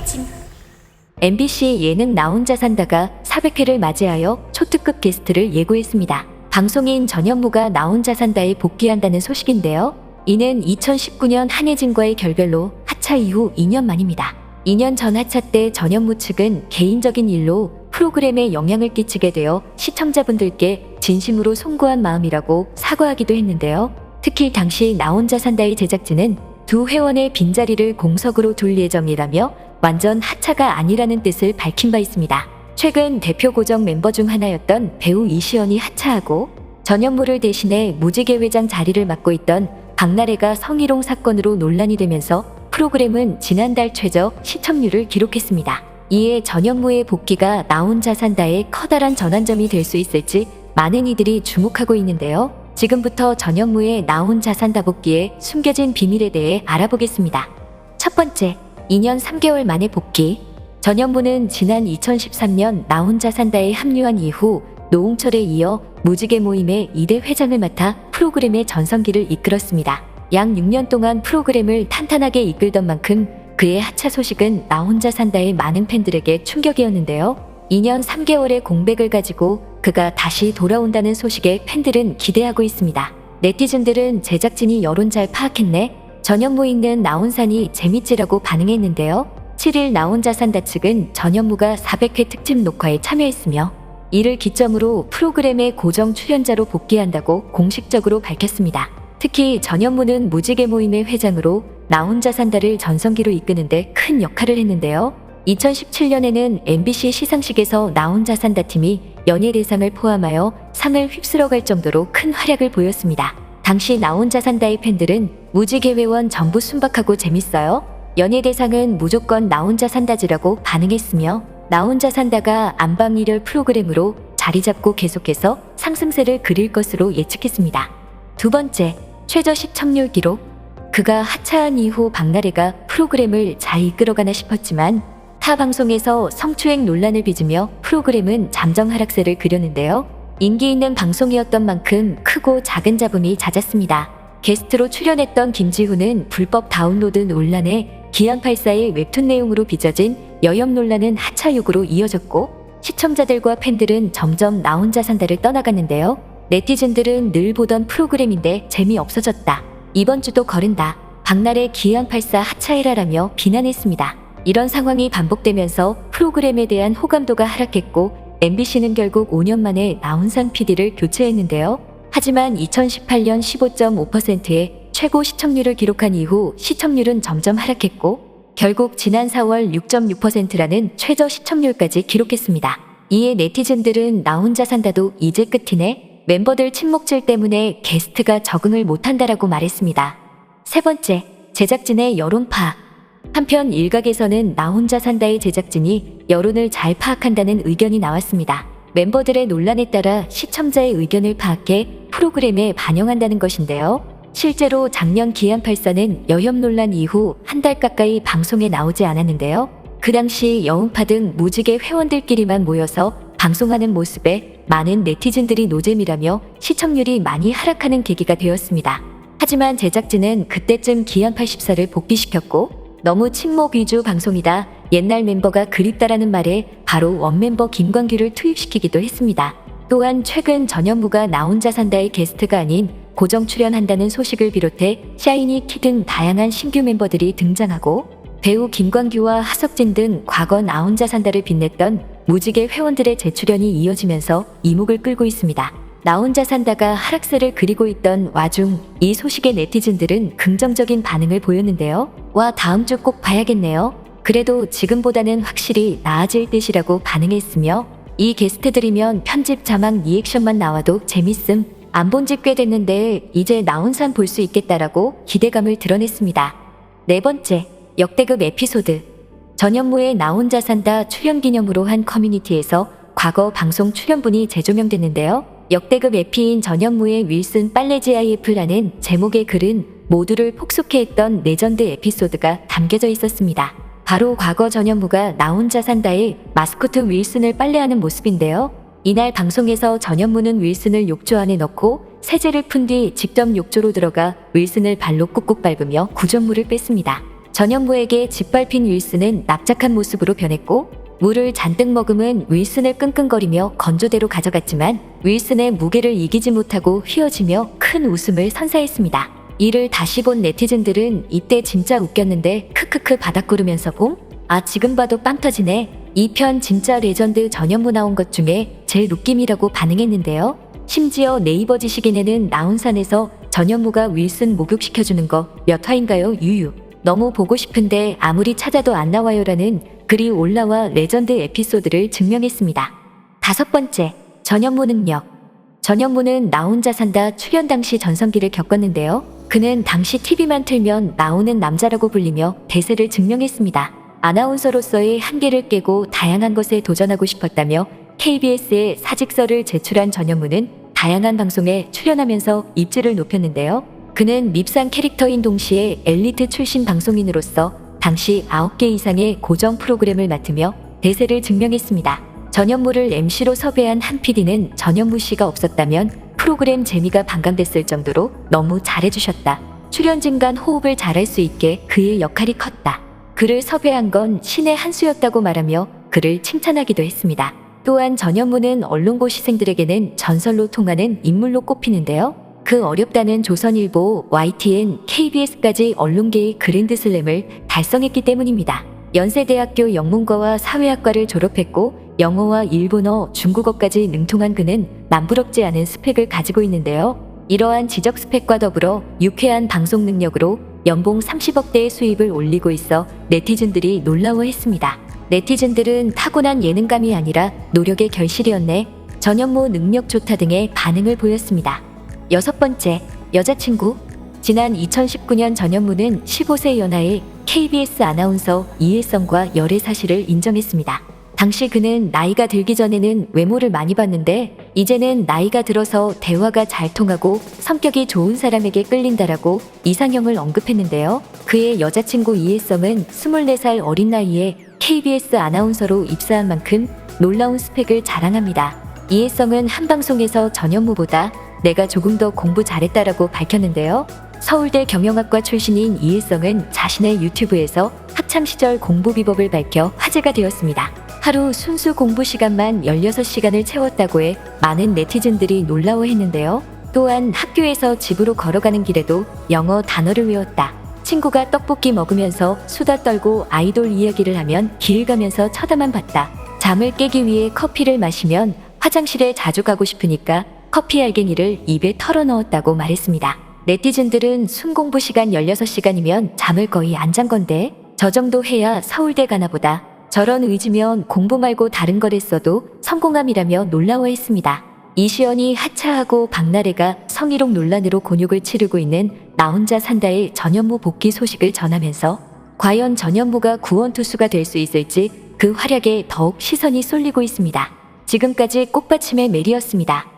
찐. MBC 예능 나 혼자 산다가 400회를 맞이하여 초특급 게스트를 예고했습니다. 방송인 전현무가 나 혼자 산다에 복귀한다는 소식인데요. 이는 2019년 한혜진과의 결별로 하차 이후 2년 만입니다. 2년 전 하차 때 전현무 측은 개인적인 일로 프로그램에 영향을 끼치게 되어 시청자분들께 진심으로 송구한 마음이라고 사과하기도 했는데요. 특히 당시 나 혼자 산다의 제작진은 두 회원의 빈자리를 공석으로 둘 예정이라며 완전 하차가 아니라는 뜻을 밝힌 바 있습니다. 최근 대표 고정 멤버 중 하나였던 배우 이시연이 하차하고 전현무를 대신해 무지개 회장 자리를 맡고 있던 박나래가 성희롱 사건으로 논란이 되면서 프로그램은 지난달 최저 시청률을 기록했습니다. 이에 전현무의 복귀가 나 혼자 산다의 커다란 전환점이 될 수 있을지 많은 이들이 주목하고 있는데요. 지금부터 전현무의 나 혼자 산다 복귀의 숨겨진 비밀에 대해 알아보겠습니다. 첫 번째, 2년 3개월 만에 복귀. 전현무는 지난 2013년 나 혼자 산다에 합류한 이후 노홍철에 이어 무지개 모임의 2대 회장을 맡아 프로그램의 전성기를 이끌었습니다. 약 6년 동안 프로그램을 탄탄하게 이끌던 만큼 그의 하차 소식은 나 혼자 산다의 많은 팬들에게 충격이었는데요. 2년 3개월의 공백을 가지고 그가 다시 돌아온다는 소식에 팬들은 기대하고 있습니다. 네티즌들은 제작진이 여론 잘 파악했네, 전현무 있는 나 혼산이 재밌지라고 반응했는데요. 7일 나 혼자 산다 측은 전현무가 400회 특집 녹화에 참여했으며 이를 기점으로 프로그램의 고정 출연자로 복귀한다고 공식적으로 밝혔습니다. 특히 전현무는 무지개 모임의 회장으로 나 혼자 산다를 전성기로 이끄는데 큰 역할을 했는데요. 2017년에는 MBC 시상식에서 나 혼자 산다 팀이 연예대상을 포함하여 상을 휩쓸어갈 정도로 큰 활약을 보였습니다. 당시 나 혼자 산다의 팬들은 무지개 회원 전부 순박하고 재밌어요, 연예대상은 무조건 나 혼자 산다지라고 반응했으며 나 혼자 산다가 안방 일열 프로그램으로 자리 잡고 계속해서 상승세를 그릴 것으로 예측했습니다. 두 번째, 최저 시청률 기록. 그가 하차한 이후 박나래가 프로그램을 잘 이끌어가나 싶었지만 타 방송에서 성추행 논란을 빚으며 프로그램은 잠정 하락세를 그렸는데요. 인기 있는 방송이었던 만큼 크고 작은 잡음이 잦았습니다. 게스트로 출연했던 김지훈은 불법 다운로드 논란에 기안84의 웹툰 내용으로 빚어진 여혐 논란은 하차 요구로 이어졌고 시청자들과 팬들은 점점 나 혼자 산다를 떠나갔는데요. 네티즌들은 늘 보던 프로그램인데 재미없어졌다, 이번 주도 거른다, 박나래 기안84 하차해라라며 비난했습니다. 이런 상황이 반복되면서 프로그램에 대한 호감도가 하락했고 MBC는 결국 5년 만에 나훈산 PD를 교체했는데요. 하지만 2018년 15.5%의 최고 시청률을 기록한 이후 시청률은 점점 하락했고 결국 지난 4월 6.6%라는 최저 시청률까지 기록했습니다. 이에 네티즌들은 나 혼자 산다도 이제 끝이네, 멤버들 침묵질 때문에 게스트가 적응을 못한다라고 말했습니다. 세 번째, 제작진의 여론 파악. 한편 일각에서는 나 혼자 산다의 제작진이 여론을 잘 파악한다는 의견이 나왔습니다. 멤버들의 논란에 따라 시청자의 의견을 파악해 프로그램에 반영한다는 것인데요. 실제로 작년 기안84는 여혐 논란 이후 한 달 가까이 방송에 나오지 않았는데요. 그 당시 여운파 등 무지개 회원들끼리만 모여서 방송하는 모습에 많은 네티즌들이 노잼이라며 시청률이 많이 하락하는 계기가 되었습니다. 하지만 제작진은 그때쯤 기안84를 복귀시켰고 너무 친목 위주 방송이다, 옛날 멤버가 그립다라는 말에 바로 원멤버 김광규를 투입시키기도 했습니다. 또한 최근 전현무가 나 혼자 산다의 게스트가 아닌 고정 출연한다는 소식을 비롯해 샤이니 키 등 다양한 신규 멤버들이 등장하고 배우 김광규와 하석진 등 과거 나 혼자 산다를 빛냈던 무지개 회원들의 재출연이 이어지면서 이목을 끌고 있습니다. 나 혼자 산다가 하락세를 그리고 있던 와중 이 소식에 네티즌들은 긍정적인 반응을 보였는데요. 와, 다음 주 꼭 봐야겠네요, 그래도 지금보다는 확실히 나아질 듯이라고 반응했으며 이 게스트들이면 편집 자막 리액션만 나와도 재밌음, 안 본 지 꽤 됐는데 이제 나훈산 볼 수 있겠다라고 기대감을 드러냈습니다. 네 번째, 역대급 에피소드. 전현무의 나 혼자 산다 출연 기념으로 한 커뮤니티에서 과거 방송 출연분이 재조명됐는데요. 역대급 에피인 전현무의 윌슨 빨래 GIF라는 제목의 글은 모두를 폭소케 했던 레전드 에피소드가 담겨져 있었습니다. 바로 과거 전현무가 나 혼자 산다의 마스코트 윌슨을 빨래하는 모습인데요. 이날 방송에서 전현무는 윌슨을 욕조 안에 넣고 세제를 푼 뒤 직접 욕조로 들어가 윌슨을 발로 꾹꾹 밟으며 구전물을 뺐습니다. 전현무에게 짓밟힌 윌슨은 납작한 모습으로 변했고 물을 잔뜩 머금은 윌슨을 끙끙거리며 건조대로 가져갔지만 윌슨의 무게를 이기지 못하고 휘어지며 큰 웃음을 선사했습니다. 이를 다시 본 네티즌들은 이때 진짜 웃겼는데 크크크 바닥구르면서 지금 봐도 빵 터지네. 이 편 진짜 레전드 전현무 나온 것 중에 제일 웃김이라고 반응했는데요. 심지어 네이버 지식인에는 나온산에서 전현무가 윌슨 목욕시켜주는 거 몇 화인가요? 유유. 너무 보고 싶은데 아무리 찾아도 안 나와요라는 글이 올라와 레전드 에피소드를 증명했습니다. 5번째, 전현무 능력. 전현무는 나 혼자 산다 출연 당시 전성기를 겪었는데요. 그는 당시 TV만 틀면 나오는 남자라고 불리며 대세를 증명했습니다. 아나운서로서의 한계를 깨고 다양한 것에 도전하고 싶었다며 KBS에 사직서를 제출한 전현무는 다양한 방송에 출연하면서 입지를 높였는데요. 그는 밉상 캐릭터인 동시에 엘리트 출신 방송인으로서 당시 9개 이상의 고정 프로그램을 맡으며 대세를 증명했습니다. 전현무를 MC로 섭외한 한 PD는 전현무 씨가 없었다면 프로그램 재미가 반감됐을 정도로 너무 잘해주셨다. 출연진 간 호흡을 잘할 수 있게 그의 역할이 컸다. 그를 섭외한 건 신의 한 수였다고 말하며 그를 칭찬하기도 했습니다. 또한 전현무는 언론고시생들에게는 전설로 통하는 인물로 꼽히는데요. 그 어렵다는 조선일보, YTN, KBS까지 언론계의 그랜드슬램을 달성했기 때문입니다. 연세대학교 영문과와 사회학과를 졸업했고 영어와 일본어, 중국어까지 능통한 그는 남부럽지 않은 스펙을 가지고 있는데요. 이러한 지적 스펙과 더불어 유쾌한 방송 능력으로 연봉 30억대의 수입을 올리고 있어 네티즌들이 놀라워했습니다. 네티즌들은 타고난 예능감이 아니라 노력의 결실이었네. 전현무 능력 좋다 등의 반응을 보였습니다. 6번째, 여자친구. 지난 2019년 전현무는 15세 연하의 KBS 아나운서 이혜성과 열애 사실을 인정했습니다. 당시 그는 나이가 들기 전에는 외모를 많이 봤는데 이제는 나이가 들어서 대화가 잘 통하고 성격이 좋은 사람에게 끌린다라고 이상형을 언급했는데요. 그의 여자친구 이혜성은 24살 어린 나이에 KBS 아나운서로 입사한 만큼 놀라운 스펙을 자랑합니다. 이혜성은 한 방송에서 전현무보다 내가 조금 더 공부 잘했다라고 밝혔는데요. 서울대 경영학과 출신인 이혜성은 자신의 유튜브에서 학창시절 공부 비법을 밝혀 화제가 되었습니다. 하루 순수 공부 시간만 16시간을 채웠다고 해 많은 네티즌들이 놀라워했는데요. 또한 학교에서 집으로 걸어가는 길에도 영어 단어를 외웠다. 친구가 떡볶이 먹으면서 수다 떨고 아이돌 이야기를 하면 길 가면서 쳐다만 봤다. 잠을 깨기 위해 커피를 마시면 화장실에 자주 가고 싶으니까 커피 알갱이를 입에 털어 넣었다고 말했습니다. 네티즌들은 순공부 시간 16시간이면 잠을 거의 안 잔 건데 저 정도 해야 서울대 가나 보다. 저런 의지면 공부 말고 다른 걸 했어도 성공함이라며 놀라워했습니다. 이시연이 하차하고 박나래가 성희롱 논란으로 곤욕을 치르고 있는 나 혼자 산다의 전현무 복귀 소식을 전하면서 과연 전현무가 구원투수가 될 수 있을지 그 활약에 더욱 시선이 쏠리고 있습니다. 지금까지 꽃받침의 메리였습니다.